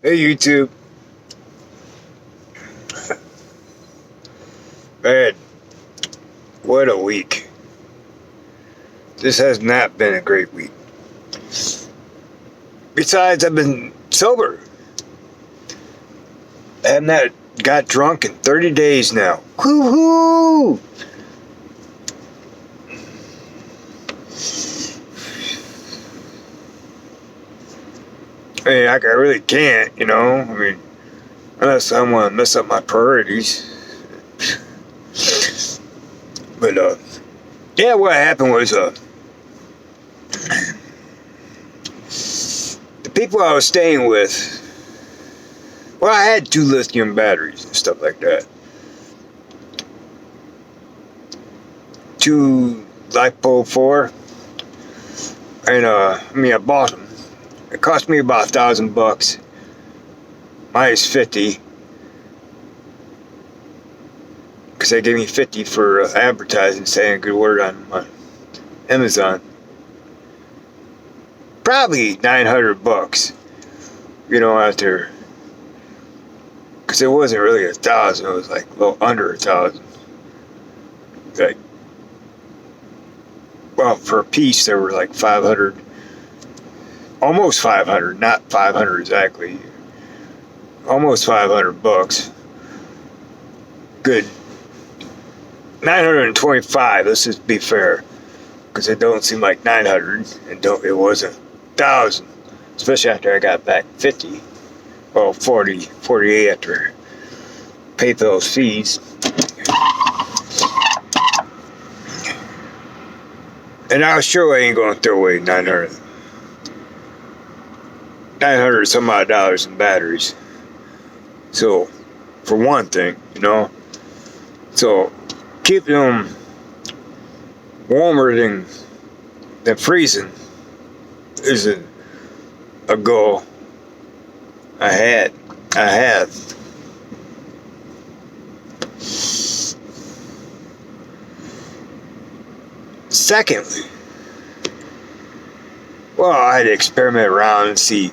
Hey YouTube. Man, what a week. This has not been a great week. Besides, I've been sober. I have not got drunk in 30 days now. Woohoo! I mean, I really can't, unless I want to mess up my priorities. But, yeah, what happened was, the people I was staying with, well, I had 2 lithium batteries and stuff like that. 2 LiPo 4, and, I bought them. It cost me about $1,000. Mine is 50. Because they gave me 50 for advertising, saying a good word on Amazon. Probably $900, out there. Because it wasn't really 1,000, it was like a little under 1,000. Like, well, for a piece, there were like 500. Almost 500, not 500 exactly. Almost $500. Good. 925. Let's just be fair, because it don't seem like 900, and it wasn't 1,000. Especially after I got back 50. Well, 48 after I paid those fees. And I sure ain't gonna throw away 900 some odd dollars in batteries. So, for one thing, So, keeping them warmer than freezing is a goal I have. Secondly, well, I had to experiment around and see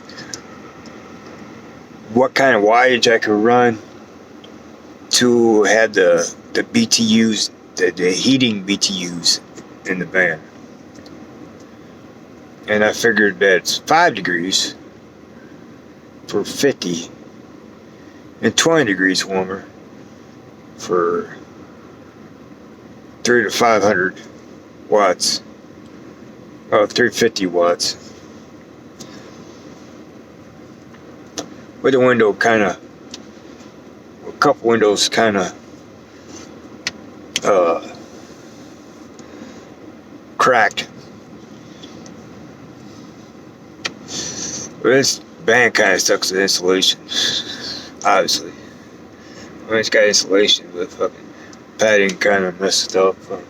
what kind of wattage I could run to have the BTUs, the heating BTUs in the van. And I figured that it's 5 degrees for 50 and 20 degrees warmer for 300 to 500 watts. Oh, 350 watts. With the window a couple windows cracked. This van kind of sucks with insulation, obviously. It's got insulation, but fucking padding kind of messed up on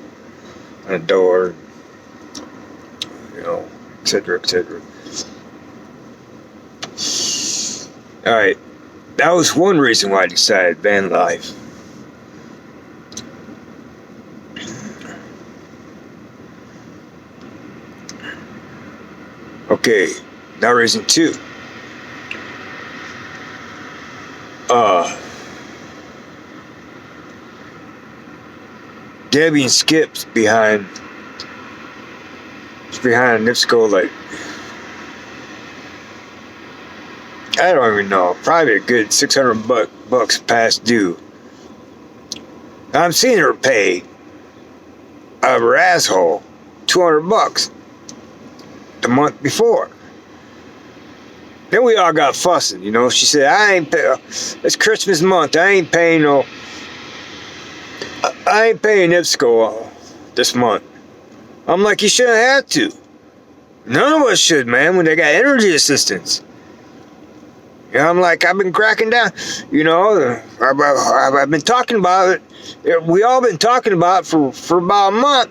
the door, etc., etc. Alright, that was one reason why I decided van life. Okay, now reason 2. Debbie and Skip's behind NIPSCO, like, I don't even know, probably a good $600 past due. I'm seeing her pay out of her asshole $200 the month before. Then we all got fussing, She said, it's Christmas month, I ain't paying NIPSCO this month. I'm like, you shouldn't have to. None of us should, man, when they got energy assistance. I'm like, I've been cracking down. I've been talking about it. We all been talking about it for about a month.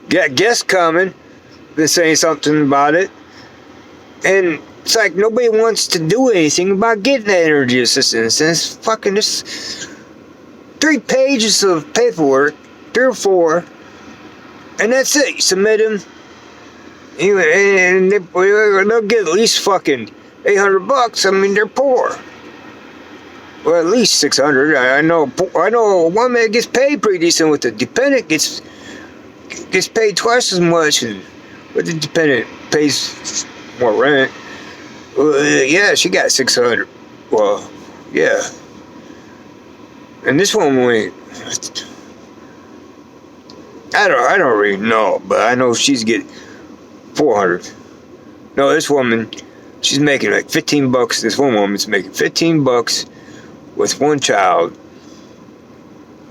Got guests coming, been saying something about it. And it's like nobody wants to do anything about getting that energy assistance. And it's fucking just 3 pages of paperwork, 3 or 4, and that's it. You submit them, And they'll get at least fucking $800. I mean, they're poor. Well, at least 600. I know one man gets paid pretty decent with the dependent gets paid twice as much, and with the dependent pays more rent. Yeah, she got 600. Well, yeah. And this one went. I don't really know, but I know she's getting 400. No, this woman, she's making like $15. This one woman's making $15 with one child.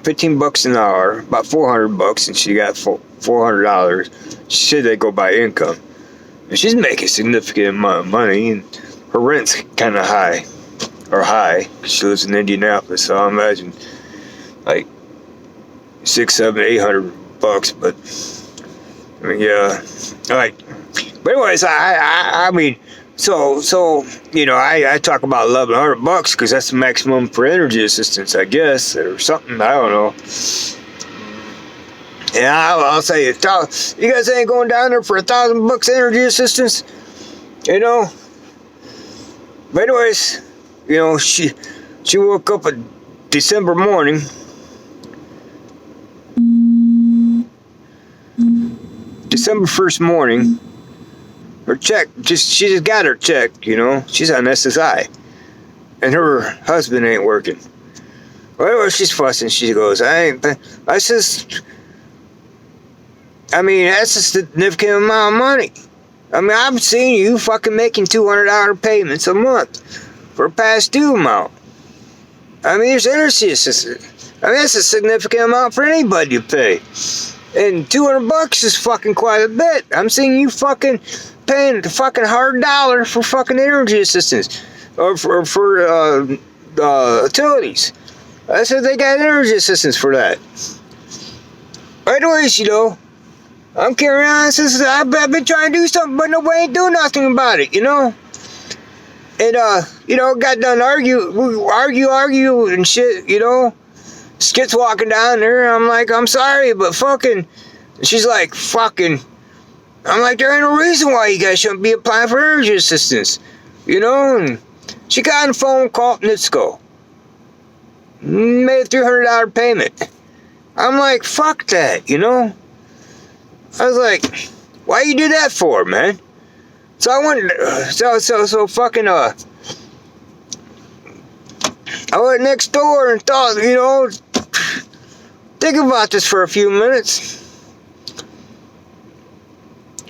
$15 an hour, about $400, and she got $400. She said they go by income, and she's making a significant amount of money, and her rent's kind of high. She lives in Indianapolis, so I imagine like $600, $700, $800. But I mean, yeah, like. But anyways, I mean, so you know, I talk about $1,100 because that's the maximum for energy assistance, I guess, or something. I don't know. And I'll say you guys ain't going down there for $1,000 energy assistance, you know. But anyways, you know, she woke up a December morning. December 1st morning, her check, she just got her check, you know. She's on SSI. And her husband ain't working. Well, she's fussing. She goes, I mean, that's a significant amount of money. I mean, I've seen you fucking making $200 payments a month for a past due amount. I mean, there's energy assistance. I mean, that's a significant amount for anybody to pay. And $200 is fucking quite a bit. I'm seeing you fucking paying the fucking hard dollar for fucking energy assistance. Or for utilities. I said they got energy assistance for that. Anyways, you know, I'm carrying on since I've been trying to do something, but nobody ain't doing nothing about it, you know? And, you know, got done argue and shit, you know? Skit's walking down there, I'm like, I'm sorry, but fucking... She's like, fucking... I'm like, there ain't no reason why you guys shouldn't be applying for energy assistance, you know? And she got on the phone, called NITSCO. Made a $300 payment. I'm like, fuck that, you know? I was like, why you do that for, man? So I went, so fucking, I went next door and thought, you know, think about this for a few minutes.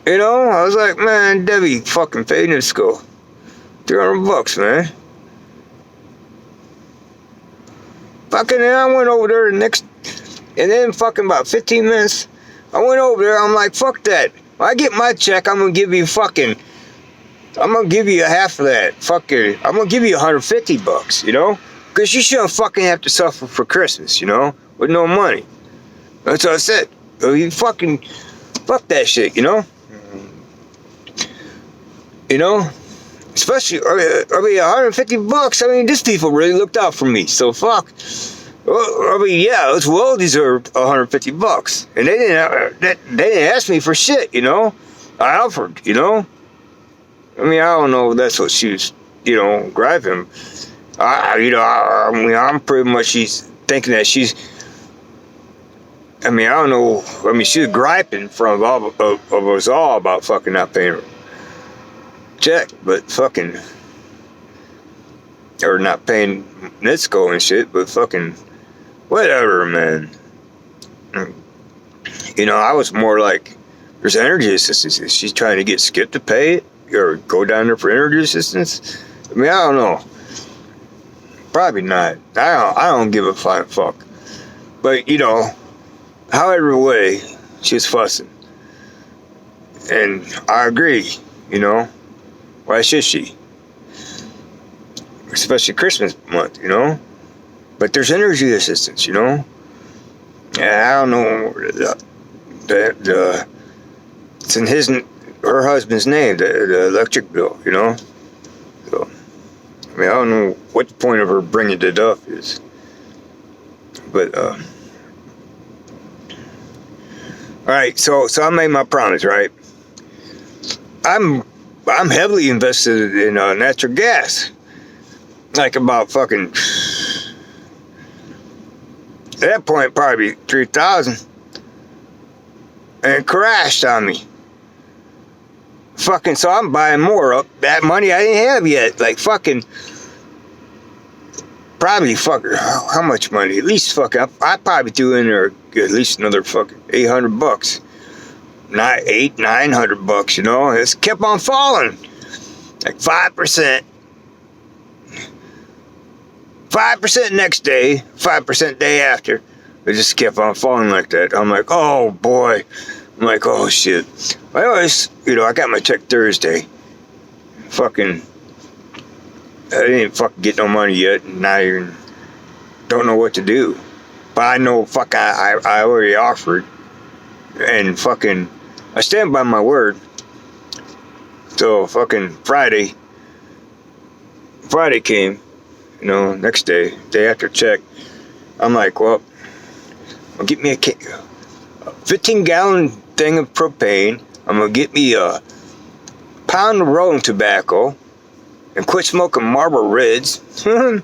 You know, I was like, man, Debbie fucking paid in school. $300, man. Fucking, and I went over there and then fucking about 15 minutes, I went over there, I'm like, fuck that. When I get my check, I'm gonna give you half of that. Fucking, I'm gonna give you $150, you know? Because you shouldn't fucking have to suffer for Christmas, you know? With no money. That's what I said. You fucking, fuck that shit, you know? You know? Especially, I mean, $150, I mean, these people really looked out for me, so fuck. Well, I mean, yeah, it's well deserved $150. And they didn't ask me for shit, you know? I offered, you know? I mean, I don't know if that's what she was, you know, griping. I mean, I'm pretty much, she's thinking that she's, I mean, I don't know, I mean, she was griping from all of us all about fucking not paying her check, but fucking, or not paying NITSCO and shit, but fucking, whatever, man. You know, I was more like, there's energy assistance. Is she trying to get Skip to pay it? Or go down there for energy assistance? I mean, I don't know. Probably not. I don't give a flying fuck. But, you know, however way, she was fussing. And I agree, you know. Why should she? Especially Christmas month, you know. But there's energy assistance, you know. And I don't know it's in her husband's name, the electric bill, you know. So, I mean, I don't know what the point of her bringing it up is. But all right, so I made my promise, right? I'm heavily invested in natural gas. Like about fucking, at that point, probably 3,000. And it crashed on me. Fucking, so I'm buying more up. That money I didn't have yet. Like fucking, probably fucking, how much money? At least fucking, I probably threw in there at least another fucking $800. Not $900, you know. It's kept on falling. Like 5%. 5% next day, 5% day after. It just kept on falling like that. I'm like, oh boy. I'm like, oh shit. I always, you know, I got my check Thursday. Fucking, I didn't fucking get no money yet. And I even don't know what to do. But I know, fuck, I already offered. And fucking, I stand by my word. So fucking Friday came. You know, next day after check, I'm like, well, I'll get me a 15-gallon thing of propane. I'm gonna get me a pound of rolling tobacco and quit smoking Marlboro Reds. and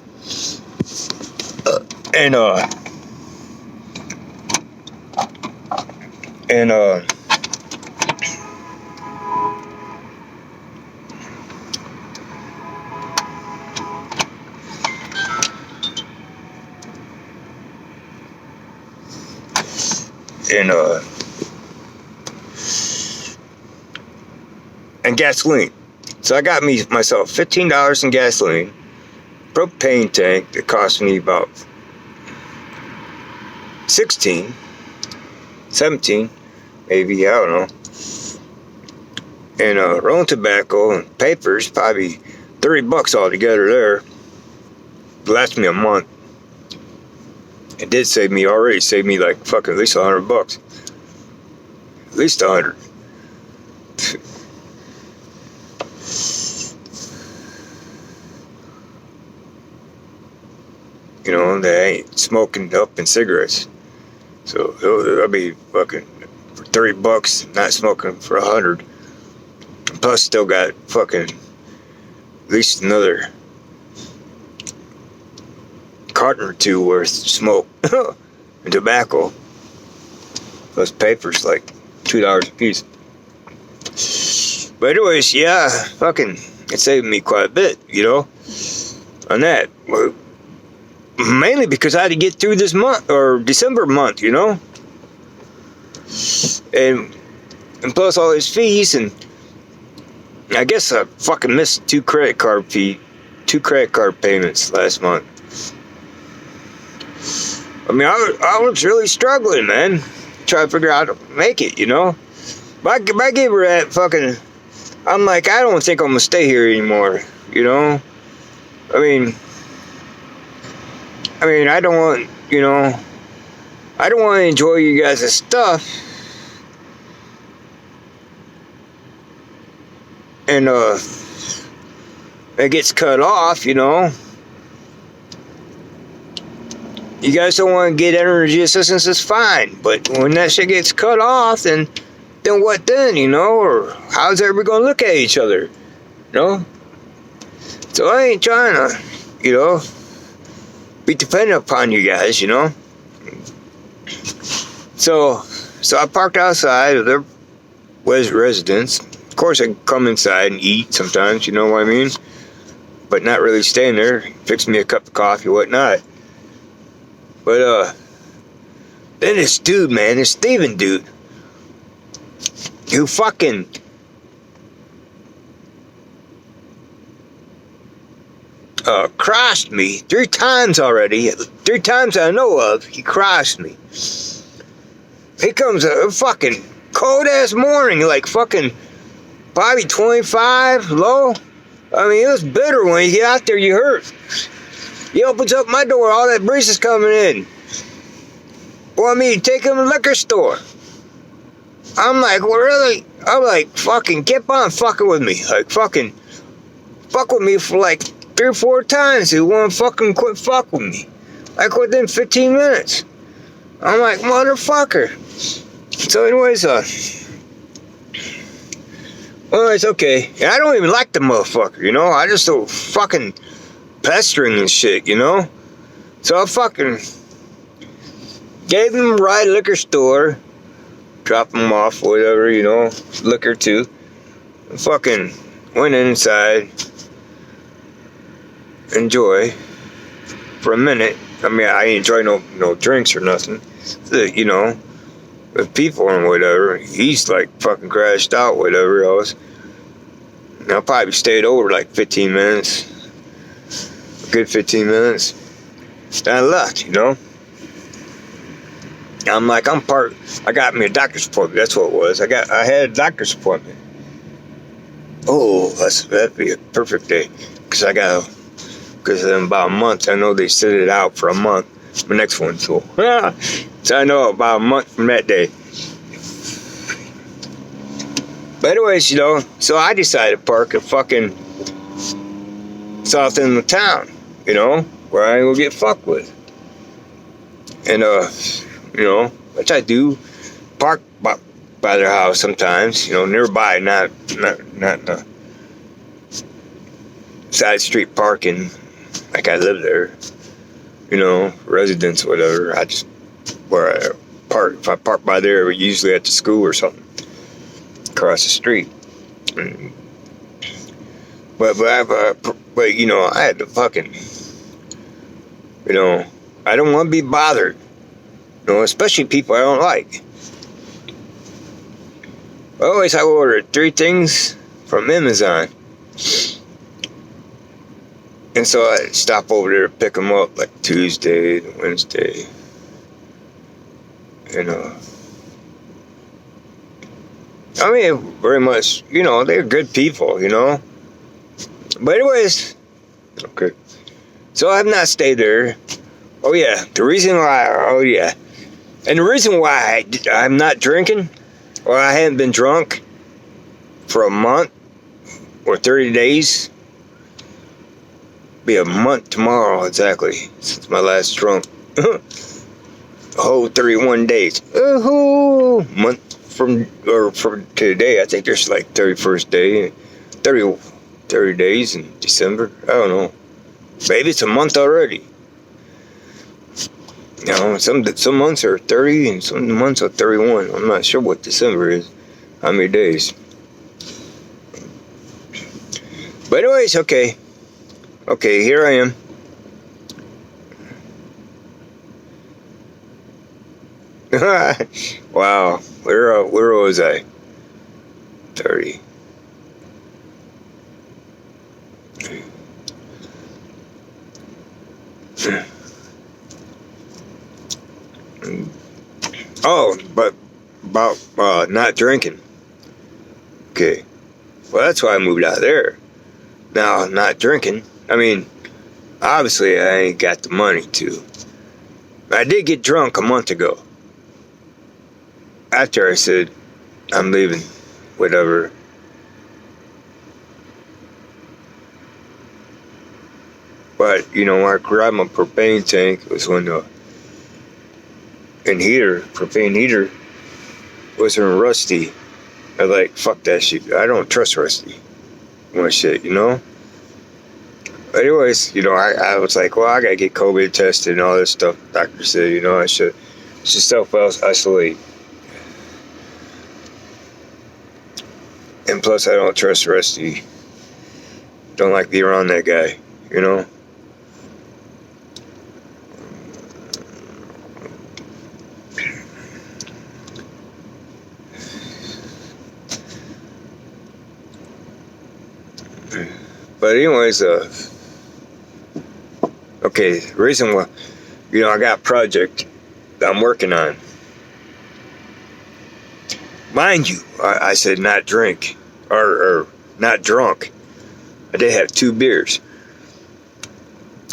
and gasoline. So I got myself $15 in gasoline, propane tank that cost me about 16, 17, maybe, I don't know. And rolling tobacco and papers, probably $30 altogether there. Lasts me a month. It did already save me like fucking at least $100. At least 100. You know, they ain't smoking up in cigarettes. So that'll be fucking for $30, not smoking for 100. Plus still got fucking at least another carton or two worth of smoke and tobacco. Plus papers like $2 a piece. But anyways, yeah, fucking it saved me quite a bit, you know, on that. Mainly because I had to get through this month or December month, you know, and plus all his fees, and I guess I fucking missed two credit card payments last month. I mean, I was really struggling, man, trying to figure out how to make it, you know. But I gave her that fucking. I'm like, I don't think I'm gonna stay here anymore, you know. I mean, I don't want, you know, I don't want to enjoy you guys' stuff. And, it gets cut off, you know. You guys don't want to get energy assistance, it's fine. But when that shit gets cut off, then what then, you know? Or how's everybody going to look at each other, you know? So I ain't trying to, you know, be dependent upon you guys, you know. So I parked outside of their residence. Of course, I can come inside and eat sometimes, you know what I mean? But not really staying there. Fix me a cup of coffee, whatnot. But then this dude, man, this Steven dude, who fucking crossed me 3 times already. 3 times I know of, he crossed me. He comes a fucking cold ass morning, like fucking probably 25 low. I mean, it was bitter when you get out there, you hurt. He opens up my door, all that breeze is coming in. Want me to take him to the liquor store. I'm like, well, really? I'm like, fucking keep on fucking with me. Like, fucking fuck with me for like 3 or 4 times. He won't fucking quit fuck with me. Like within 15 minutes. I'm like, motherfucker. So anyways, Well, it's okay. And I don't even like the motherfucker, you know? I just so fucking pestering and shit, you know? So I fucking gave him a ride to the liquor store, drop him off, whatever, you know, liquor too. I fucking went inside, enjoy for a minute. I mean, I ain't enjoy no drinks or nothing, you know, with people and whatever. He's like fucking crashed out, whatever else. I probably stayed over like 15 minutes, a good 15 minutes. Then I left, you know. I'm like, I got me a doctor's appointment. That's what it was. I had a doctor's appointment. Oh, that'd be a perfect day. Because in about a month, I know they set it out for a month. The next one, so. So I know about a month from that day. But anyways, you know, so I decided to park at fucking south end of town, you know, where I ain't gonna get fucked with. And, you know, which I do, park by their house sometimes, you know, nearby, not side street parking, like I live there, you know, residence, whatever. I just, where I park, if I park by there, usually at the school or something, across the street. But you know, I had to fucking, you know, I don't want to be bothered, you know, especially people I don't like. Always I ordered 3 things from Amazon. And so I stop over there to pick them up like Tuesday, Wednesday. You know. I mean, very much, you know, they're good people, you know. But anyways, okay. So I have not stayed there. Oh yeah, the reason why, and the reason why I'm not drinking, or I haven't been drunk for a month or 30 days. Be a month tomorrow exactly since my last drunk. A whole 31 days. Month from today. I think there's like 31st day, 30 days in December. I don't know. Maybe it's a month already. You know, some months are 30 and some months are 31. I'm not sure what December is. How many days? But anyways, okay. Okay, here I am. Wow, where was I? 30. Oh, but about not drinking. Okay, well that's why I moved out of there. Now, not drinking. I mean, obviously I ain't got the money to. I did get drunk a month ago. After I said, I'm leaving, whatever. But, you know, when I grabbed my propane tank, it was when the propane heater wasn't rusty. I was like, fuck that shit. I don't trust rusty. Well, shit, you know? Anyways, you know, I was like, well, I gotta get COVID tested and all this stuff. The doctor said, you know, I should self-isolate. And plus, I don't trust Rusty. Don't like being around that guy, you know? But anyways, okay, the reason why, you know, I got a project that I'm working on. Mind you, I said not drink, or not drunk. I did have 2 beers.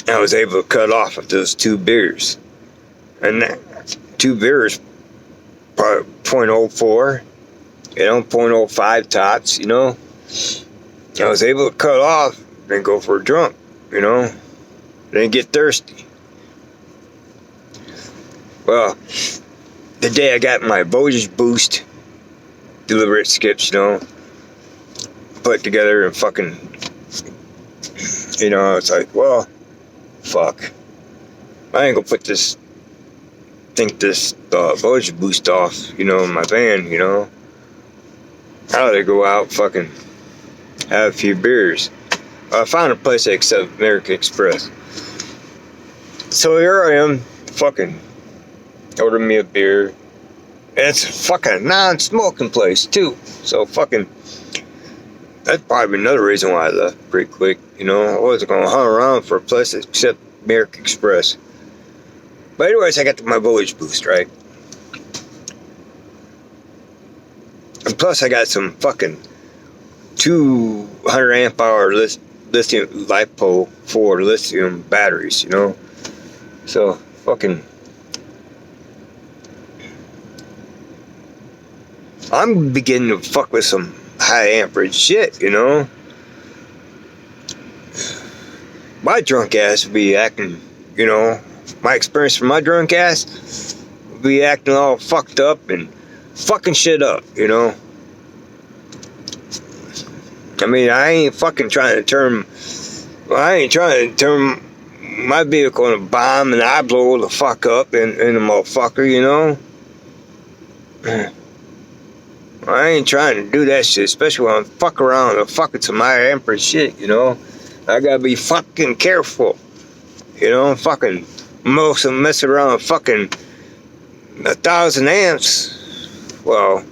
I was able to cut off of those 2 beers. And that 2 beers, 0.04, you know, 0.05 tops, you know. I was able to cut off and go for a drunk, you know. Didn't get thirsty. Well, the day I got my voltage boost, deliberate skips, you know, put together and fucking, it's like, well, fuck. I ain't gonna put this voltage boost off, in my van, I ought to go out, fucking have a few beers. I found a place that accepts American Express. So here I am, fucking order me a beer. And it's a fucking non-smoking place, too. So fucking, that's probably another reason why I left pretty quick. I wasn't going to hunt around for a place that accepts American Express. But anyways, I got my voltage boost, right? And plus I got some fucking 200 amp hour lithium LiPo 4 lithium batteries, So fucking, I'm beginning to fuck with some high amperage shit, My drunk ass would be acting, my experience from my drunk ass would be acting all fucked up and fucking shit up, I mean, I ain't trying to turn my vehicle in a bomb and I blow the fuck up in a motherfucker, I ain't trying to do that shit, especially when I'm fuck around and fucking some high amperage shit, I gotta be fucking careful, fucking mess around with fucking 1,000 amps. Well,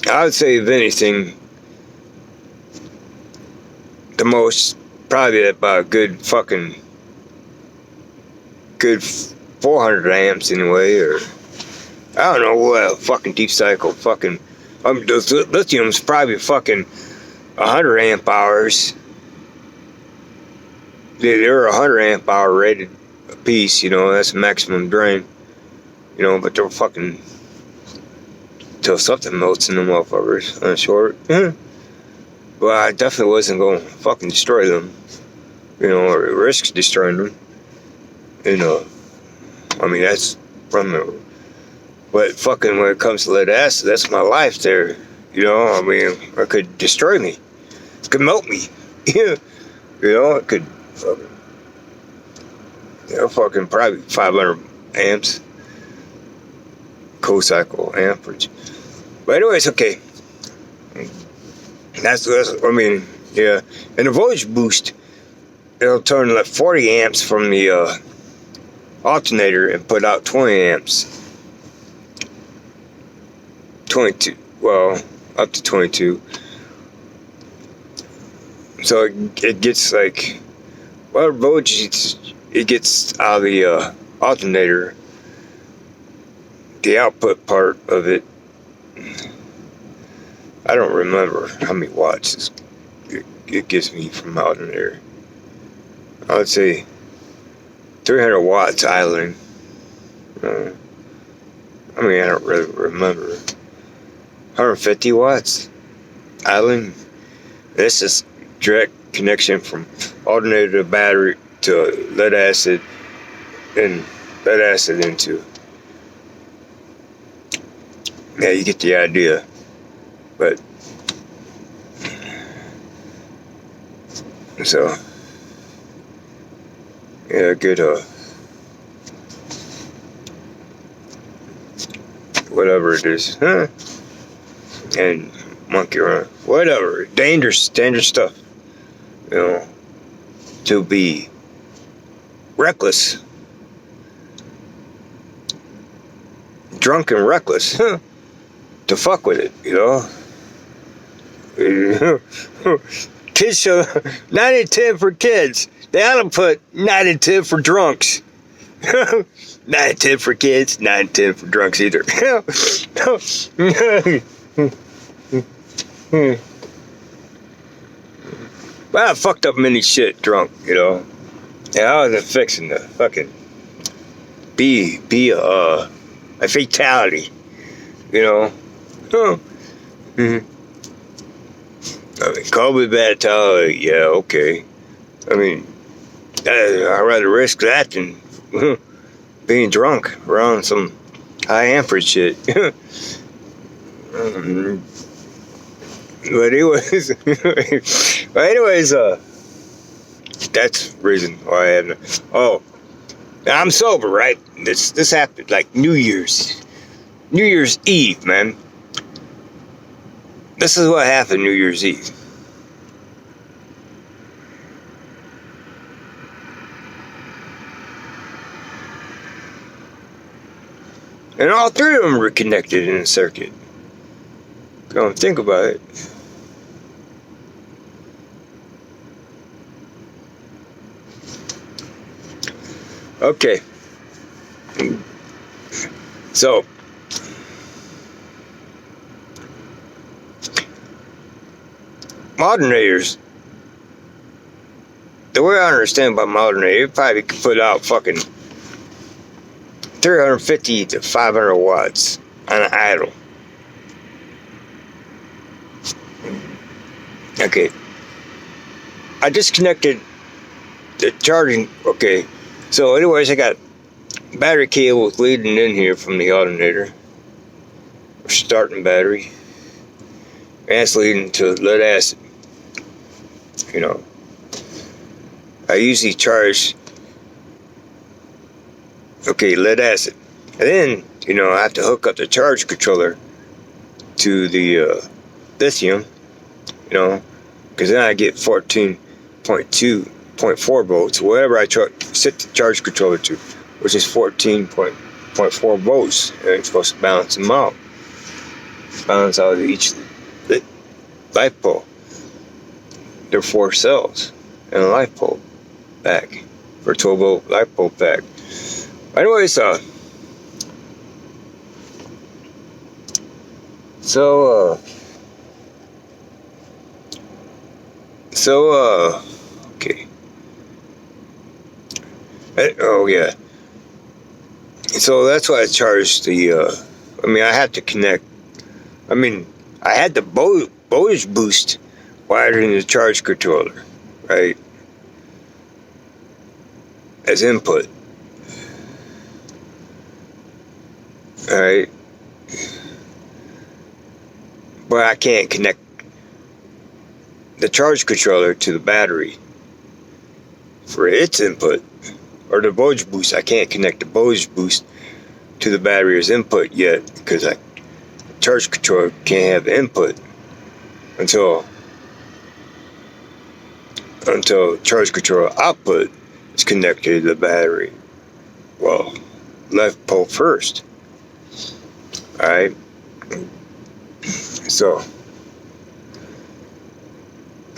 I would say if anything, the most, probably about a good 400 amps anyway, or I don't know what fucking deep cycle fucking, the lithium's probably fucking 100 amp hours. They're 100 amp hour rated a piece, that's maximum drain, but they're fucking till something melts in the motherfuckers on short. Well, I definitely wasn't going to fucking destroy them, or risk destroying them, I mean, that's from the, but fucking when it comes to lead acid, that's my life there, I mean, it could destroy me, it could melt me, it could fucking probably 500 amps, co-cycle amperage. But anyways, okay. That's I mean, yeah. And the voltage boost, it'll turn like 40 amps from the alternator and put out 20 amps. 22, well, up to 22. So it gets like, whatever voltage it gets out of the alternator, the output part of it, I don't remember how many watts it gives me from the alternator. I would say 300 watts idling. I mean, I don't really remember. 150 watts idling. This is direct connection from alternator to battery to lead acid, and lead acid into. Yeah, you get the idea. But so yeah, good whatever it is, and monkey around, whatever, dangerous stuff, to be reckless, drunk and reckless, to fuck with it, Kids show 9 and 10 for kids. They ought to put 9 and 10 for drunks. 9 and 10 for kids, 9 and 10 for drunks either. Well, I fucked up many shit drunk, And I wasn't fixing to fucking be a fatality, I mean, call me fatality, yeah, okay. I mean, I'd rather risk that than being drunk around some high amperage shit. But anyways, but anyways, that's the reason why I haven't. Oh, I'm sober, right? This happened like New Year's Eve, man. This is what happened New Year's Eve. And all three of them were connected in a circuit. Don't think about it. Okay. So, modernators, the way I understand about modernators, it probably could put out fucking 350 to 500 watts on an idle. Okay. I disconnected the charging. Okay. So anyways, I got battery cables leading in here from the alternator. Starting battery. And that's leading to lead acid. You know. I usually charge lead acid. And then, I have to hook up the charge controller to the lithium, because then I get 14.4 volts, whatever I set the charge controller to, which is 14.4 volts, and it's supposed to balance them out. Balance out each light pole. There are 4 cells in a light pole pack, for a 12 volt light pole pack. Anyways, okay. Oh yeah. So that's why I charged the. I had to connect. I had the Bose boost wired in the charge controller, right, as input. All right, but I can't connect the charge controller to the battery for its input, or the Bose boost. I can't connect the Bose boost to the battery as input yet, because the charge controller can't have input until charge controller output is connected to the battery. Well, left pole first. All right. So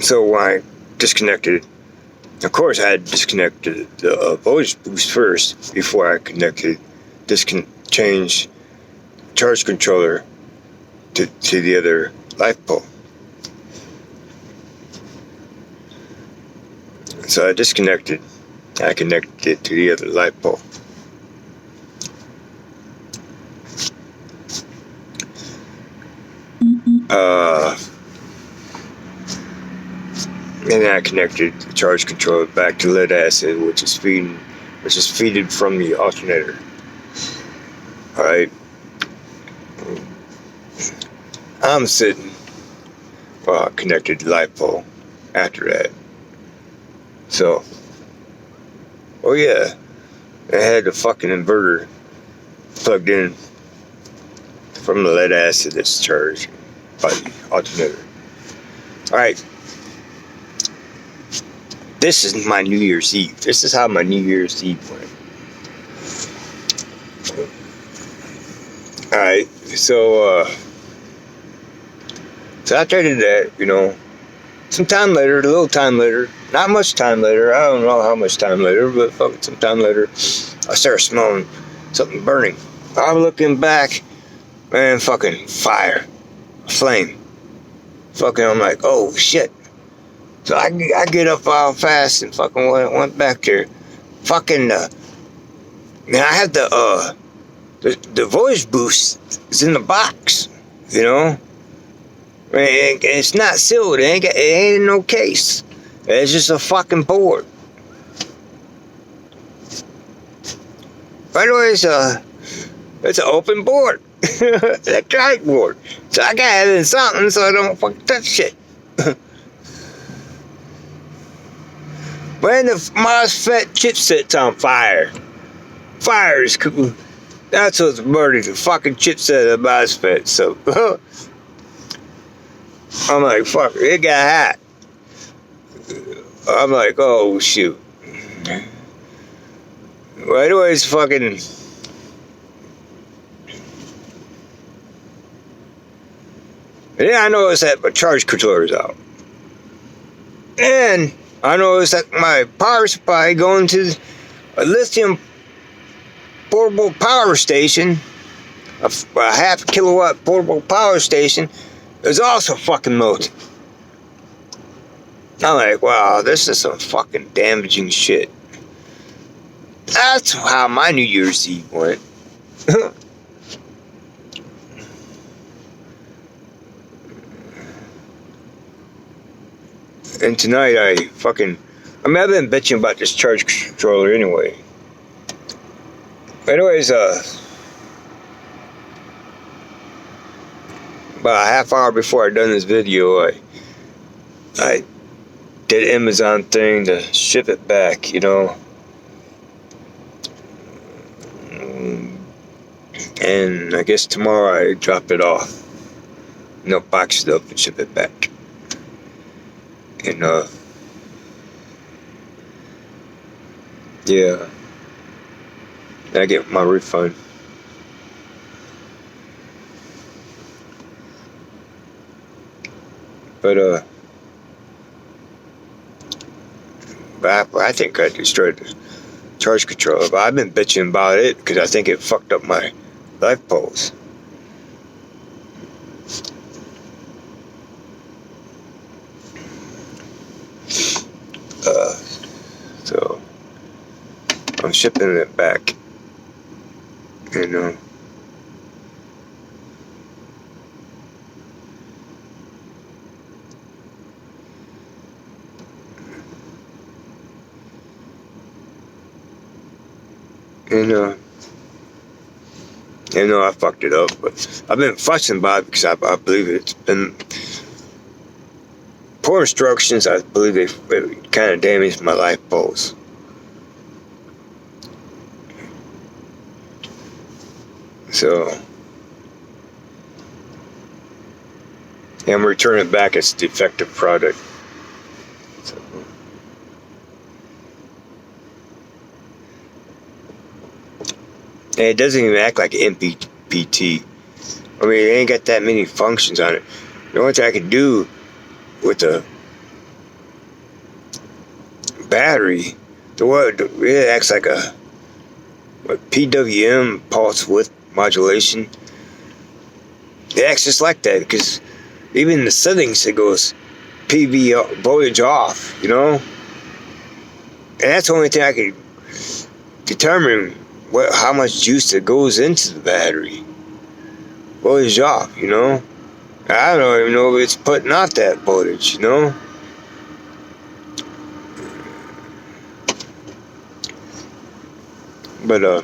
when I disconnected, of course I had disconnected the Bose boost first before I change charge controller to the other light pole. So I disconnected. I connected it to the other light pole. And then I connected the charge controller back to lead acid, which is feeding from the alternator. All right. I'm sitting. Well, I connected the light pole after that. So, oh yeah, I had the fucking inverter plugged in from the lead acid that's charged by the alternator. Alright. This is my New Year's Eve. This is how my New Year's Eve went. Alright, so after I did that, some time later, a little time later, not much time later, I don't know how much time later, but some time later, I started smelling something burning. I'm looking back, man, fucking fire, flame. Fucking, I'm like, oh shit. So I get up all fast and fucking went back there. Fucking, man, I have the voice boost is in the box, It's not sealed. It ain't in no case. It's just a fucking board. Anyways, it's an open board. Electronic board. So I gotta have something so I don't fucking touch shit. When the MOSFET chipset's on fire. Fire is cool. That's what's burning, the fucking chipset of the MOSFET. So I'm like, fuck, it got hot. I'm like, oh shoot. Well, anyways, fucking. And then I noticed that my charge controller's out. And I noticed that my power supply going to a lithium portable power station, a half kilowatt portable power station, is also fucking melted. I'm like, wow, this is some fucking damaging shit. That's how my New Year's Eve went. And tonight I've been bitching about this charge controller anyway. Anyways, about a half hour before I done this video, I did Amazon thing to ship it back, you know. And I guess tomorrow I drop it off. You know, box it up and ship it back. And yeah, I get my refund. But I think I destroyed the charge controller. But I've been bitching about it because I think it fucked up my life poles. So I'm shipping it back, you know. And I know I fucked it up, but I've been fussing about it because I believe it's been poor instructions. I believe they kind of damaged my life poles. So, yeah, I'm returning it back as a defective product. So, and it doesn't even act like an MPPT. I mean, it ain't got that many functions on it. The only thing I can do with the battery, it acts like a PWM, pulse width modulation. It acts just like that because even in the settings it goes PV voltage off, you know. And that's the only thing I can determine how much juice that goes into the battery. Voltage off, you know. I don't even know if it's putting out that voltage, you know. But I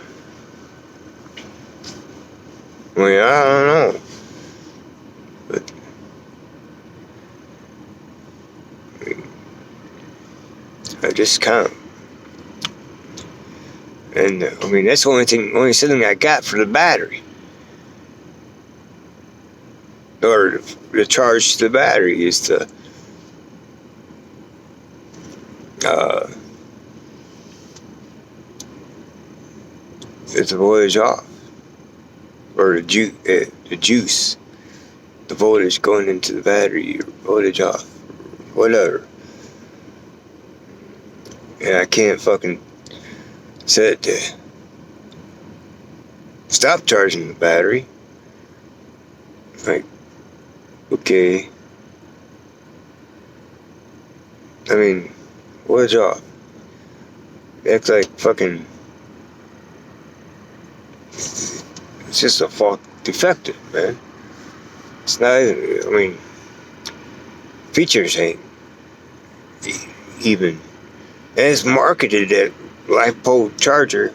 mean, I don't know. But I just kind of, and I mean that's the only setting I got for the battery, or the charge to the battery is the it's the voltage off, or the juice, the voltage going into the battery, voltage off, whatever. And I can't fucking set it to stop charging the battery. Like, okay. I mean, voltage off. It acts like fucking. It's just a fault defective, man. It's not even, I mean, features ain't even. And it's marketed at LiPo charger,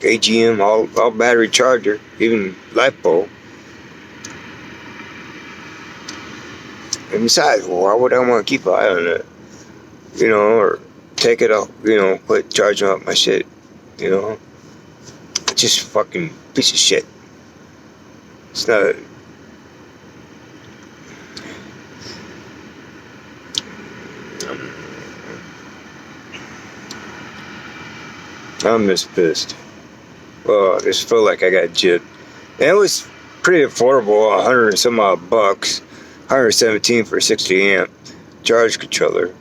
AGM, all battery charger, even LiPo. And besides, why would I want to keep an eye on it? You know, or take it off, you know, quit charging up my shit, you know? Just fucking piece of shit. It's not. I'm just pissed. Well, I just feel like I got gypped. And it was pretty affordable, 100 and some odd bucks. 117 for a 60 amp charge controller.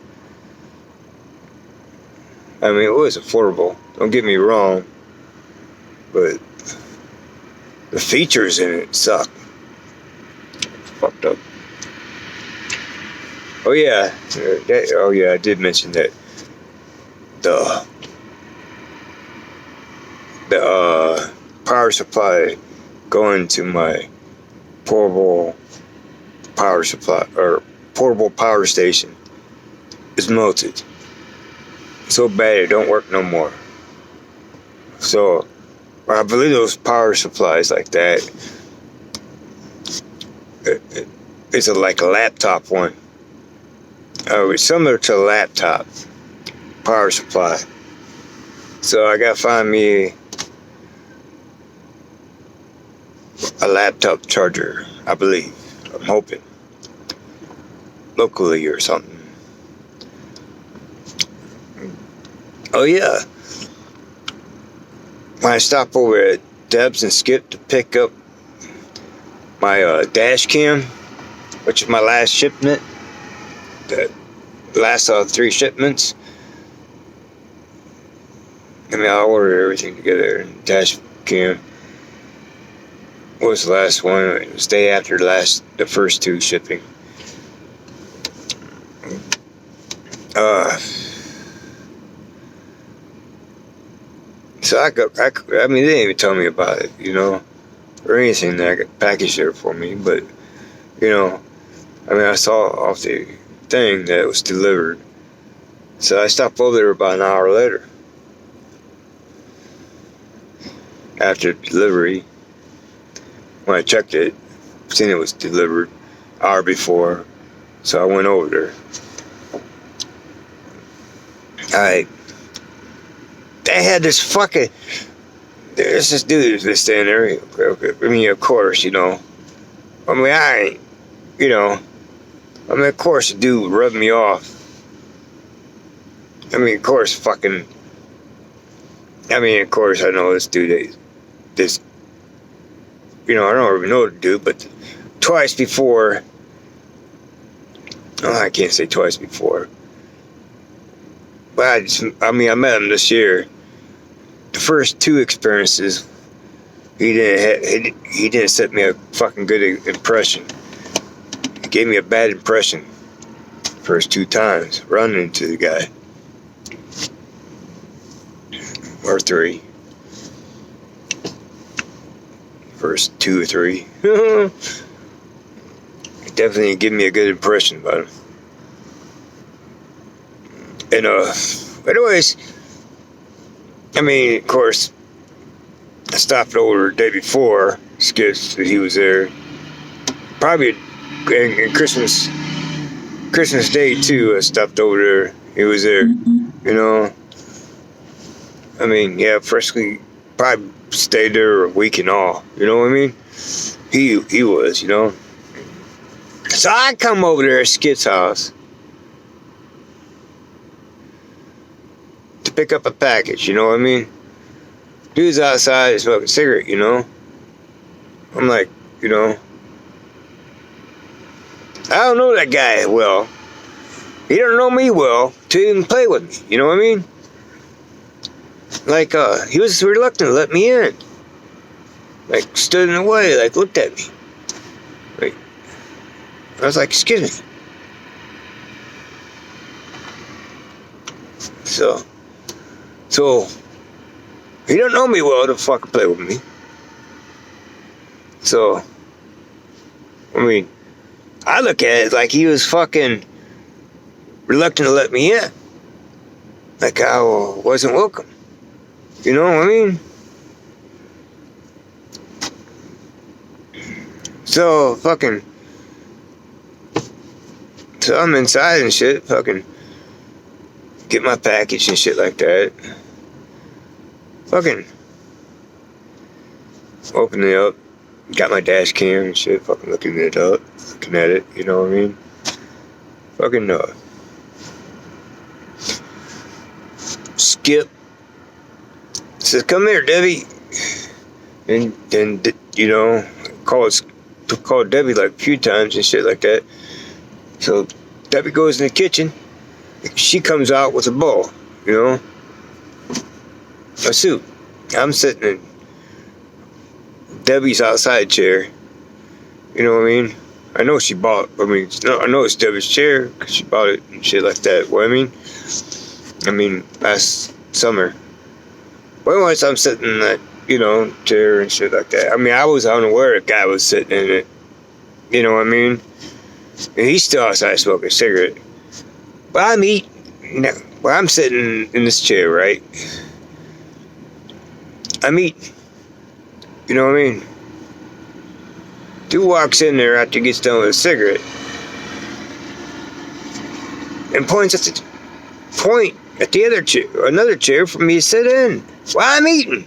I mean, it was affordable. Don't get me wrong. But the features in it suck. Fucked up. Oh yeah. I did mention that. The power supply going to my portable power supply or portable power station is melted so bad it don't work no more. So I believe those power supplies like that, it's like a laptop one. It's similar to a laptop power supply. So I gotta find me a laptop charger, I believe. I'm hoping. Locally or something. Oh yeah. When I stop over at Deb's and Skip to pick up my dash cam, which is my last shipment, the last 3 shipments. I mean, I ordered everything together. Dash cam. What was the last one? It was day after the first 2 shipping. So I mean, they didn't even tell me about it, you know, or anything that I got packaged there for me. But, you know, I mean, I saw off the thing that it was delivered. So I stopped over there about an hour later. After delivery, when I checked it, seen it was delivered an hour before. So I went over there. They had this fucking. There's this dude that's standing there. I mean, of course, you know. I mean, I ain't. You know. I mean, of course, the dude rubbed me off. I mean, of course, fucking. I mean, of course, I know this dude. This. You know, I don't even know the dude, but twice before. Oh, I can't say twice before. But I met him this year. The first 2 experiences, he didn't set me a fucking good impression. He gave me a bad impression. First 2 times running into the guy, or 3. First 2 or 3. He definitely gave me a good impression about him. And anyways, I mean, of course, I stopped over the day before. Skips, he was there. Probably in Christmas Day too. I stopped over there. He was there. You know. I mean, yeah, freshly probably stayed there a week and all. You know what I mean? He was, you know. So I come over there at Skip's house to pick up a package, you know what I mean? Dude's outside smoking a cigarette, you know? I'm like, you know, I don't know that guy well. He don't know me well to even play with me, you know what I mean? Like, he was reluctant to let me in. Like, stood in the way, like, looked at me. Like, I was like, excuse me. So, he don't know me well to fucking play with me. So, I mean, I look at it like he was fucking reluctant to let me in. Like I wasn't welcome. You know what I mean? So, fucking, So I'm inside and shit, fucking get my package and shit like that. Fucking open it up, got my dash cam and shit, fucking looking at it, you know what I mean? Fucking Skip says, "Come here, Debbie," and then called Debbie like a few times and shit like that. So Debbie goes in the kitchen. She comes out with a bowl, a soup. I'm sitting in Debbie's outside chair. You know what I mean? I know I know it's Debbie's chair because she bought it and shit like that. What I mean, last summer. But once I'm sitting in that, chair and shit like that. I mean, I was unaware a guy was sitting in it. You know what I mean? And he's still outside smoking a cigarette. But I'm sitting in this chair, right? I'm eating. You know what I mean? Dude walks in there after he gets done with a cigarette and points at the other chair, another chair for me to sit in while I'm eating.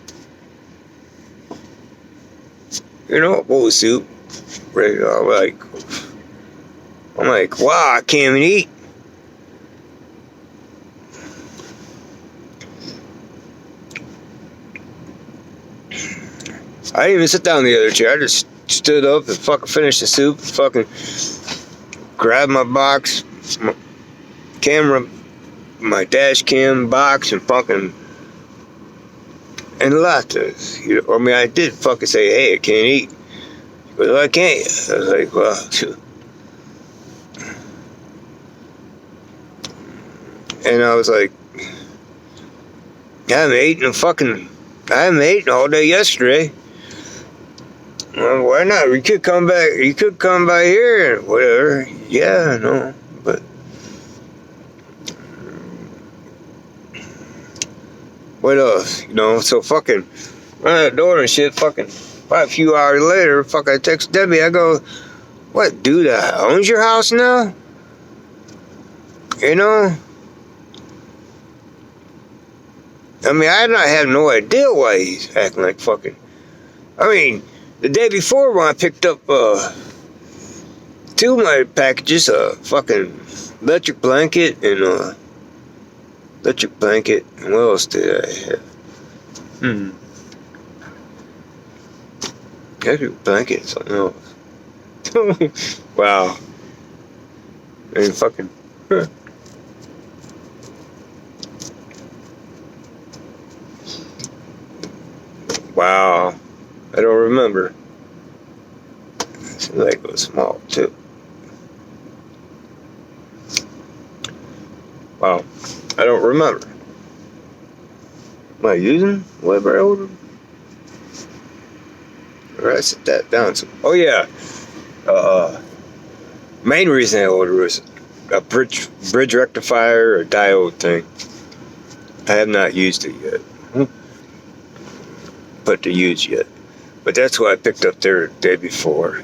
A bowl of soup. I'm like, wow, I can't even eat. I didn't even sit down in the other chair. I just stood up and fucking finished the soup. Fucking grabbed my box, my camera, my dash cam box, and fucking left. I did fucking say, "Hey, I can't eat." But I can't. I was like, well. And I was like, I haven't eaten all day yesterday. Well, why not? You could come by here and whatever. Yeah, no, but what else? So fucking run out the door and shit. Fucking about a few hours later, I text Debbie. I go, "What, dude? Owns your house now?" I mean, I have no idea why he's acting like fucking. I mean, the day before when I picked up 2 of my packages, a fucking electric blanket and what else did I have? Electric blanket and something else. Wow. And fucking. Wow. I don't remember. Seems like it was small too. Wow. I don't remember. Am I using whatever I ordered? Or I set that down. Oh yeah. Main reason I ordered was a bridge rectifier or diode thing. I have not used it yet. Put to use yet. But that's what I picked up there the day before.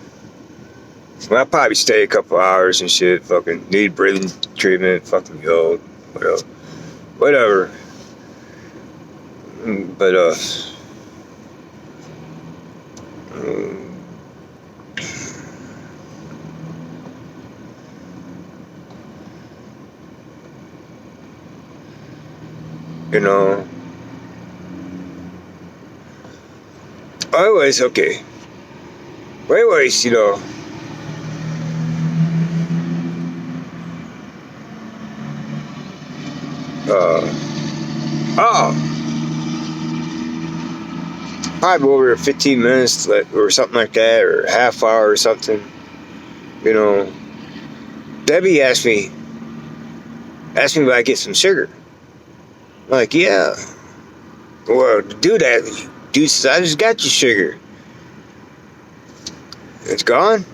Well, I'll probably stay a couple hours and shit. Fucking need breathing treatment. Fucking go. Whatever. But anyways, okay. Anyways, probably over 15 minutes or something like that, or a half hour or something. Debbie asked me if I get some sugar. I'm like, yeah. Well, to do that, dude says, I just got you sugar. It's gone?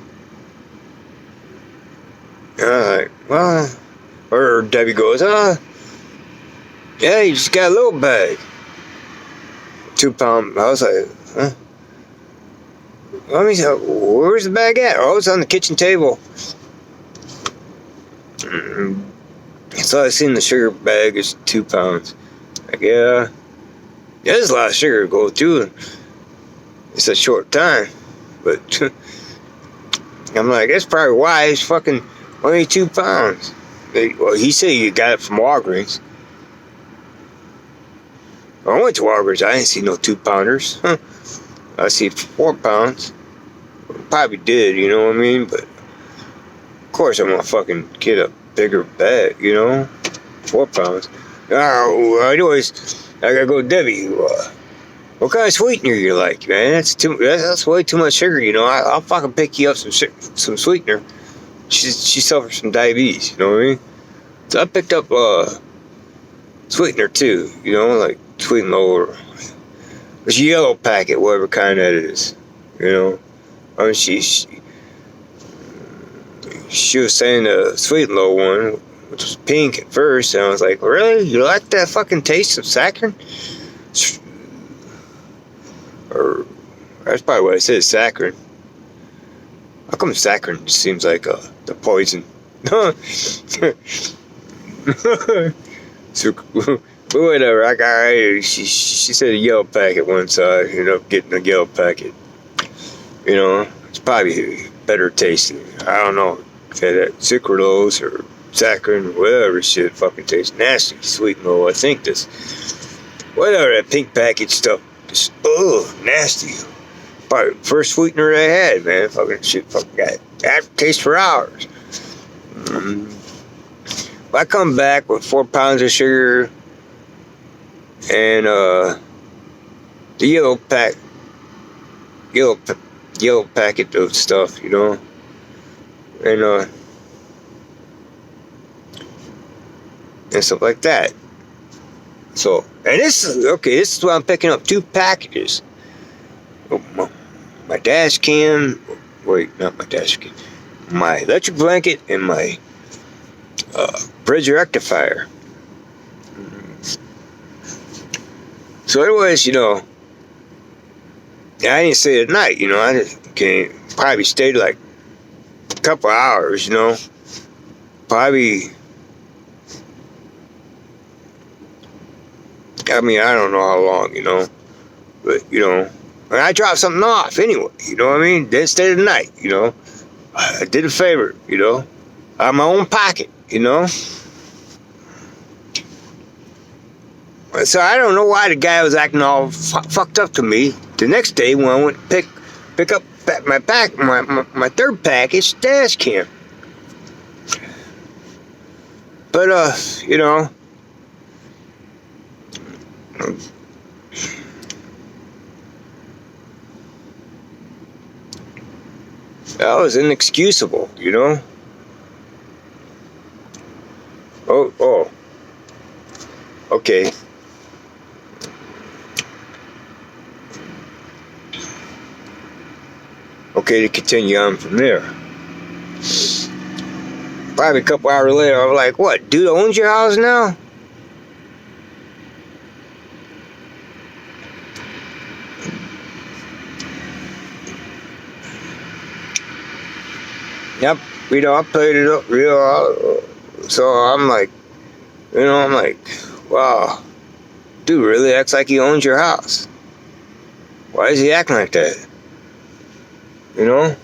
And I'm like, well, or Debbie goes, yeah, you just got a little bag. 2 pound. I was like, huh? Let me see, where's the bag at? Oh, it's on the kitchen table. So I seen the sugar bag is 2 pounds. Like, yeah, there's a lot of sugar to go through. It's a short time, but I'm like, that's probably why it's fucking only 2 pounds. Well, he said you got it from Walgreens. I went to Walgreens. I didn't see no 2-pounders. I see 4 pounds. Probably did, you know what I mean? But of course, I'm gonna fucking get a bigger bag, you know? 4 pounds. Anyways, I gotta go to Debbie. What kind of sweetener you like, man? That's way too much sugar, you know? I'll fucking pick you up some sweetener. She suffers from diabetes, you know what I mean? So I picked up sweetener too, you know, like Sweet and Low or it's a yellow packet, whatever kind that is, you know. I mean, she was saying the Sweet and Low one, which was pink at first, and I was like, really? You like that fucking taste of saccharin? Or that's probably what I said, saccharin. How come saccharin seems like the poison? So, but whatever. I got she said a yellow packet once, so I ended up getting a yellow packet. You know, it's probably better tasting. I don't know if that sucralose or saccharin, whatever shit fucking tastes nasty, sweet and low. I think this, whatever that pink package stuff, just nasty. Probably the first sweetener I had, man. Fucking shit, fucking got aftertaste for hours. If I come back with 4 pounds of sugar and the yellow packet of stuff, you know, and stuff like that. So, and this is why I'm picking up 2 packages. My dash cam, not my dash cam, my electric blanket and my bridge rectifier. So anyways, you know, I didn't stay at night, you know, I just probably stayed like a couple hours, you know, probably, I mean, I don't know how long, you know, but, you know, and I dropped something off anyway, you know what I mean, didn't stay the night, you know, I did a favor, you know, out of my own pocket, you know. So I don't know why the guy was acting all fucked up to me. The next day when I went to pick up my third package, dash cam. But you know, that was inexcusable, you know. Oh, okay. Okay, to continue on from there. Probably a couple hours later, I was like, what, dude owns your house now? Yep, you know, I played it up real. So I'm like, you know, wow, dude really acts like he owns your house. Why is he acting like that? You know?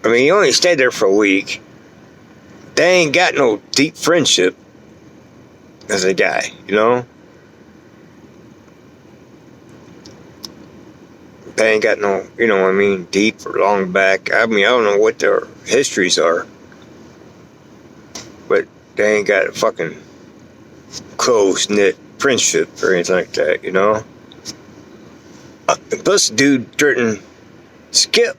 I mean, he only stayed there for a week. They ain't got no deep friendship as a guy, you know? They ain't got no, you know what I mean, deep or long back. I mean, I don't know what their histories are. But they ain't got a fucking close-knit friendship or anything like that, you know? Plus, dude threatened Skip.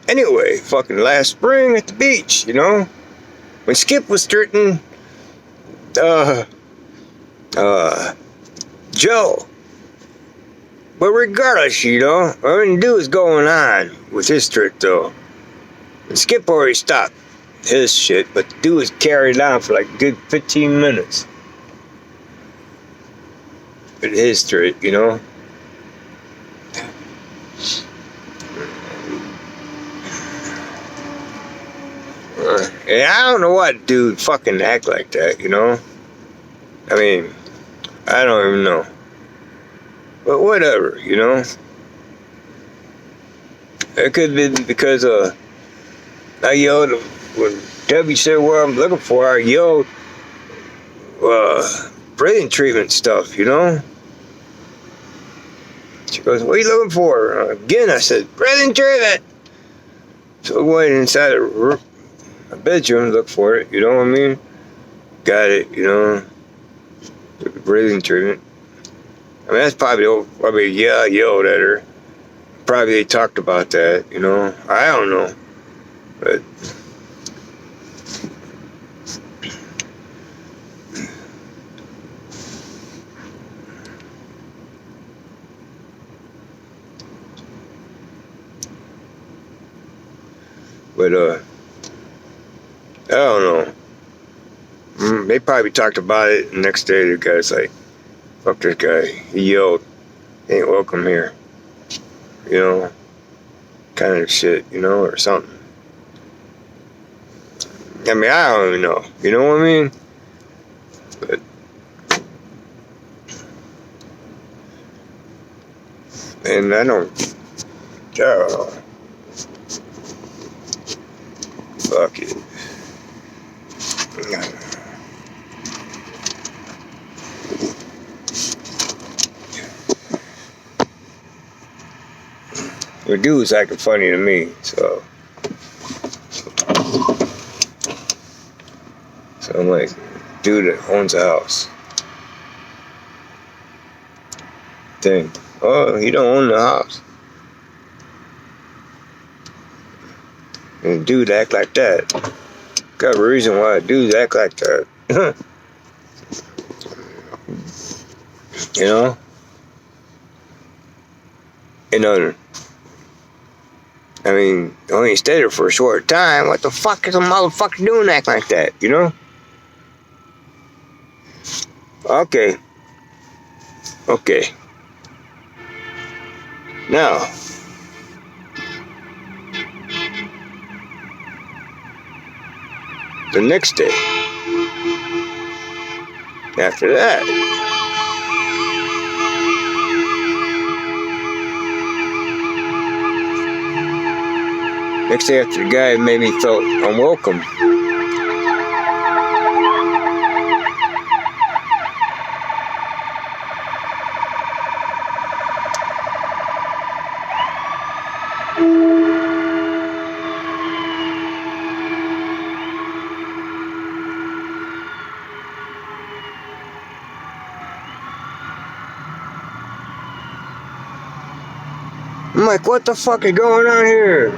Anyway, fucking last spring at the beach, you know? When Skip was threatening Joe. But regardless, you know, all I knew was going on with his threat, though. And Skip already stopped his shit, but the dude was carried on for like a good 15 minutes. With his threat, you know? And I don't know what dude fucking act like that, you know? I mean, I don't even know. But whatever, you know? It could be because I yelled when Debbie said what I'm looking for. I yelled breathing treatment stuff, you know? She goes, what are you looking for? Again, I said, breathing treatment. So I went inside a bedroom, look for it, you know what I mean? Got it, you know? Breathing treatment. I mean, that's probably, yeah, I yelled at her. Probably they talked about that, you know? I don't know. But I don't know. They probably talked about it. The next day, the guy's like, fuck this guy. He yelled, he ain't welcome here. You know? Kind of shit, you know, or something. I mean, I don't even know. You know what I mean? But and I don't know. Fuck it. The dude's acting funny to me, so I'm like, dude that owns a house. Thing. Oh, he don't own the house. And dude act like that. Got a reason why dudes act like that. You know? I mean, only stayed there for a short time. What the fuck is a motherfucker doing act like that, you know? Okay. Now, the next day, after that, next day after the guy made me feel unwelcome. I'm like, what the fuck is going on here?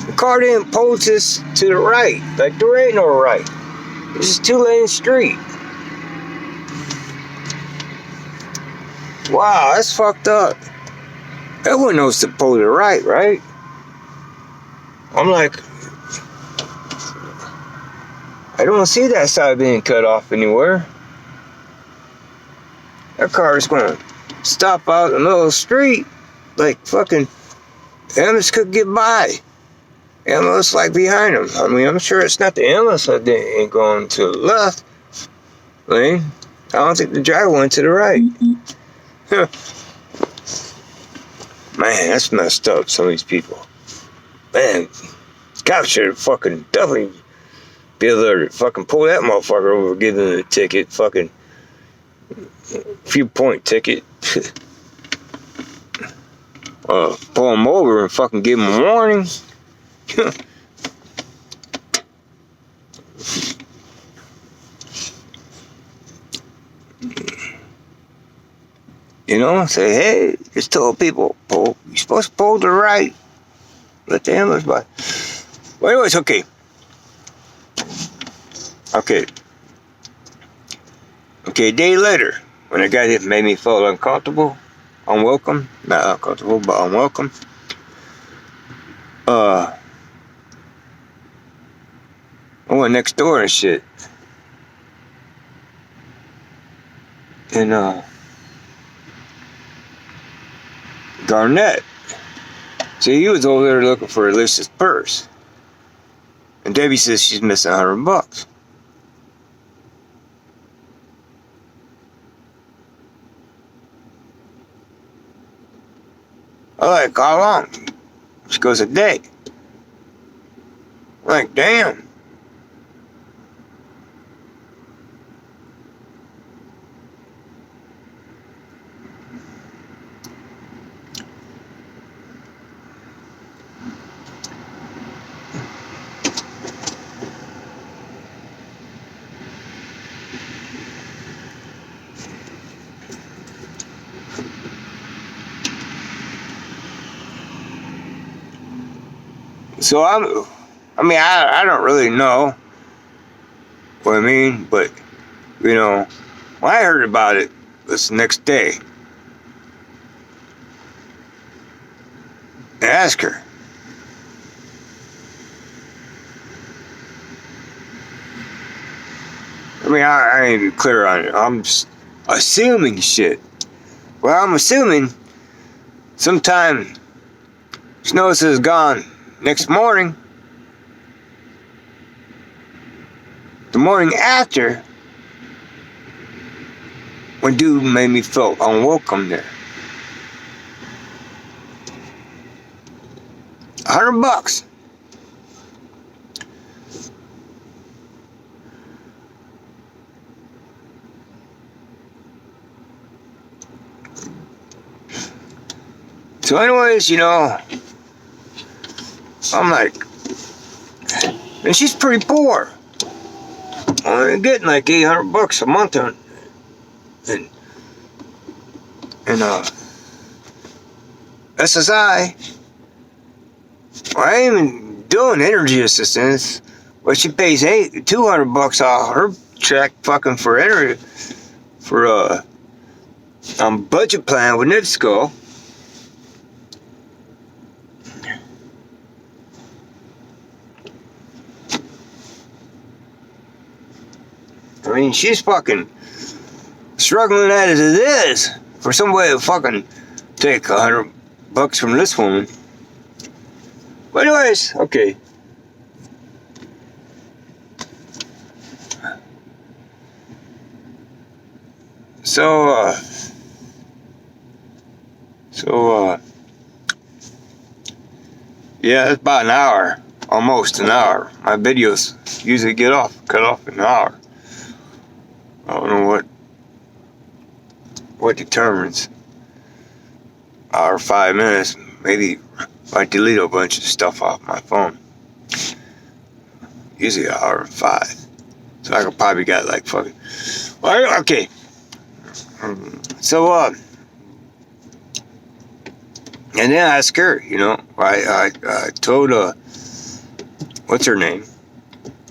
The car didn't pose this to the right. Like, there ain't no right. It's just 2-lane street. Wow, that's fucked up. Everyone knows to pull to the right, right? I'm like, I don't see that side being cut off anywhere. That car is going to stop out in the middle of the street. Like fucking ambulance could get by. Ambulance like behind him. I mean, I'm sure it's not the ambulance that ain't going to the left lane. I don't think the driver went to the right. Man, that's messed up, some of these people. Man, cops should fucking definitely be able to fucking pull that motherfucker over, give him a ticket, fucking few point ticket. Pull him over and fucking give him a warning. You know, say, hey, just told people, you're supposed to pull to the right. Let the ambulance by. Well, anyways, okay. A day later, when the guy that made me feel uncomfortable, unwelcome, not uncomfortable, but unwelcome, I went next door and shit. And, Garnett, see, he was over there looking for Alyssa's purse. And Debbie says she's missing $100. I'm like, how long? She goes, a day. I'm like, damn. So I don't really know what I mean, but, you know, when I heard about it this next day, I asked her. I ain't even clear on it. I'm just assuming shit. Well, I'm assuming sometime Snow is gone next morning. The morning after, when dude made me feel unwelcome there. $100. So anyways, you know, I'm like, and she's pretty poor. I'm getting like $800 a month on, and SSI. I ain't even doing energy assistance, but she pays $200 off her check fucking for energy for budget plan with NIPSCO. I mean, she's fucking struggling as it is for somebody to fucking take $100 from this woman. But anyways, okay. So yeah, it's about an hour, almost an hour. My videos usually cut off in an hour. I don't know what determines hour 5 minutes. Maybe I delete a bunch of stuff off my phone. Usually an hour and 5. So I could probably got like fucking. Well, okay. So and then I asked her, you know, I told what's her name,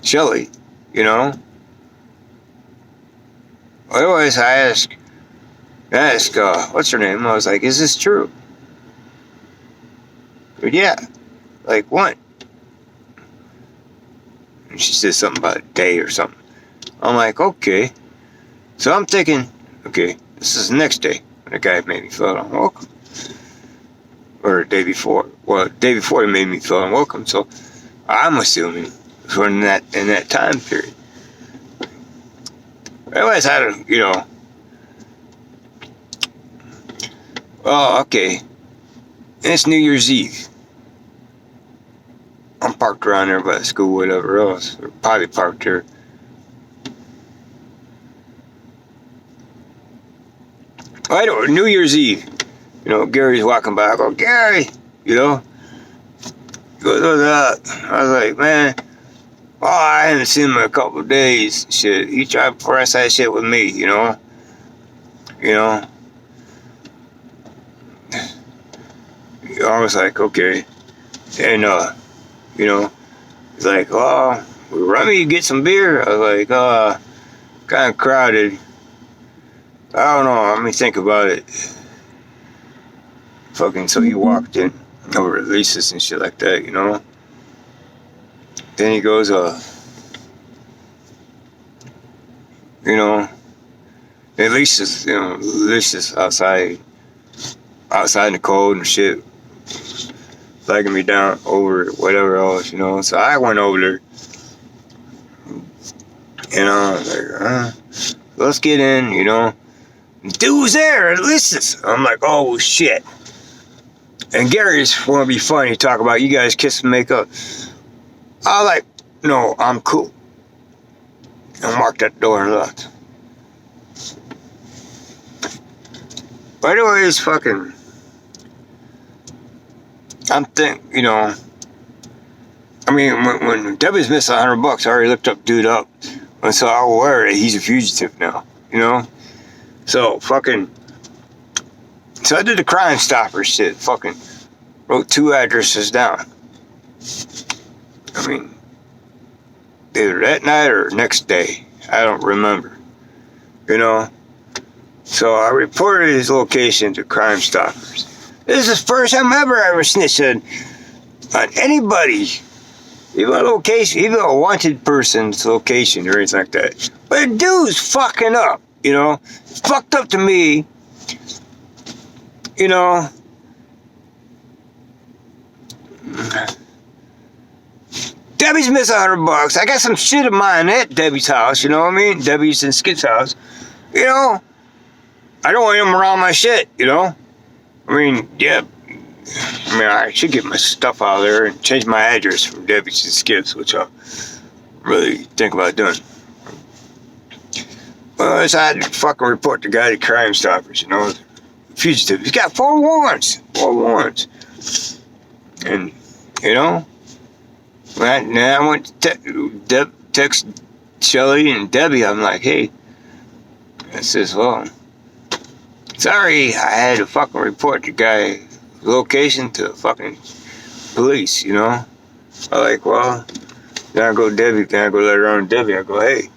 Shelly, you know. Otherwise, I asked, what's her name? I was like, is this true? But yeah, like what? And she said something about a day or something. I'm like, okay. So I'm thinking, okay, this is the next day when the guy made me feel unwelcome. Or the day before. Well, the day before he made me feel unwelcome. So I'm assuming for in that time period. Otherwise, I don't, you know. Oh, okay. And it's New Year's Eve. I'm parked around there by the school, whatever else. Or probably parked there. I don't. New Year's Eve. You know, Gary's walking by. I go, Gary. You know. He goes, what's up? I was like, man. Oh, I haven't seen him in a couple of days. Shit. He tried to press that shit with me. You know. You know. I was like, okay. And you know, he's like, oh, run me get some beer. I was like, kind of crowded. I don't know. Let me think about it. Fucking, so he walked in over at Lisa's and shit like that, you know. Then he goes, you know, at Lisa's, you know, Lisa's outside in the cold and shit, flagging me down over whatever else, you know. So I went over there. You know, like, let's get in, you know. Dude's there, listens. I'm like, oh shit. And Gary's want to be funny, talk about you guys kiss and make up. I like, no, I'm cool. I marked that door and left. But anyways, fucking, I'm you know, I mean, when Debbie's missing $100, I already looked up dude up. And so I'm aware that he's a fugitive now, you know? So, fucking, so I did the Crime Stopper shit, fucking wrote 2 addresses down. I mean, either that night or next day. I don't remember. You know? So I reported his location to Crime Stoppers. This is the first time ever snitched on anybody. Even a location, even a wanted person's location or anything like that. But the dude's fucking up, you know? Fucked up to me. You know? Debbie's missing $100. I got some shit of mine at Debbie's house, you know what I mean? Debbie's and Skip's house. You know? I don't want him around my shit, you know? I mean, yeah. I mean, I should get my stuff out of there and change my address from Debbie's to Skip's, which I'll really think about doing. Well, I had to fucking report the guy to Crime Stoppers, you know? Fugitive. He's got 4 warrants. 4 warrants. And, you know? Now I went to text Shelly and Debbie. I'm like, hey. I says, well, sorry, I had to fucking report the guy's location to fucking police, you know? I'm like, well, then I go to Debbie, then I go let her on Debbie. I go, hey,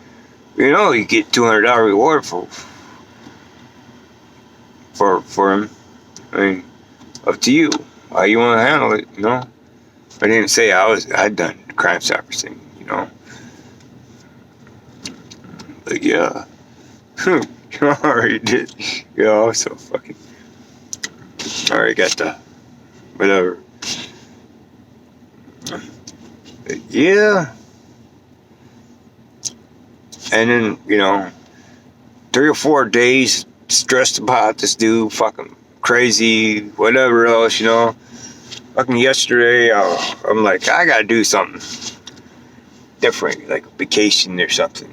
you know, you get $200 reward for him. I mean, up to you. How you want to handle it, you know? I didn't say I'd done the Crime Stoppers thing, you know? But yeah. You already did. You know, so fucking. I already got the. Whatever. But yeah. And then, you know, 3 or 4 days stressed about this dude, fucking crazy, whatever else, you know. Fucking yesterday, I'm like, I gotta do something different, like a vacation or something.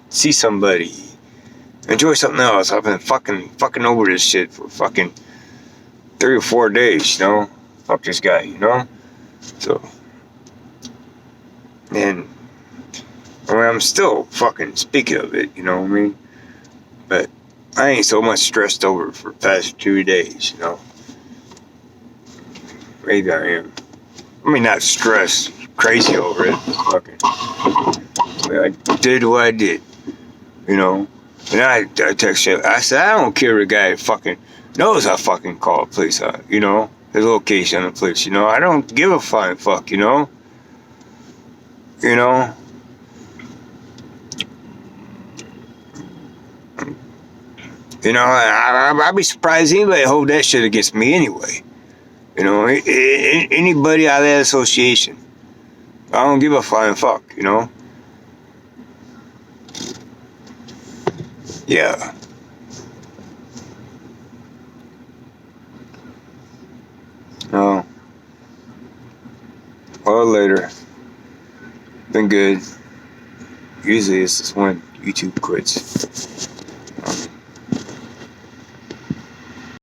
See somebody. Enjoy something else. I've been fucking over this shit for fucking 3 or 4 days, you know? Fuck this guy, you know? So, and I mean, I'm still fucking speaking of it, you know what I mean? But I ain't so much stressed over it for the past 2 days, you know? Maybe I am. I mean, not stressed, crazy over it. Fucking. I mean, I did what I did, you know? And I text him. I said, I don't care if the guy fucking knows I fucking called the police out, you know? His location on the police, you know? I don't give a flying fuck, you know? You know? You know, I'd be surprised anybody hold that shit against me anyway. You know, anybody out of that association. I don't give a flying fuck, you know? Yeah. Oh. Well, later. Been good. Usually it's just when YouTube quits.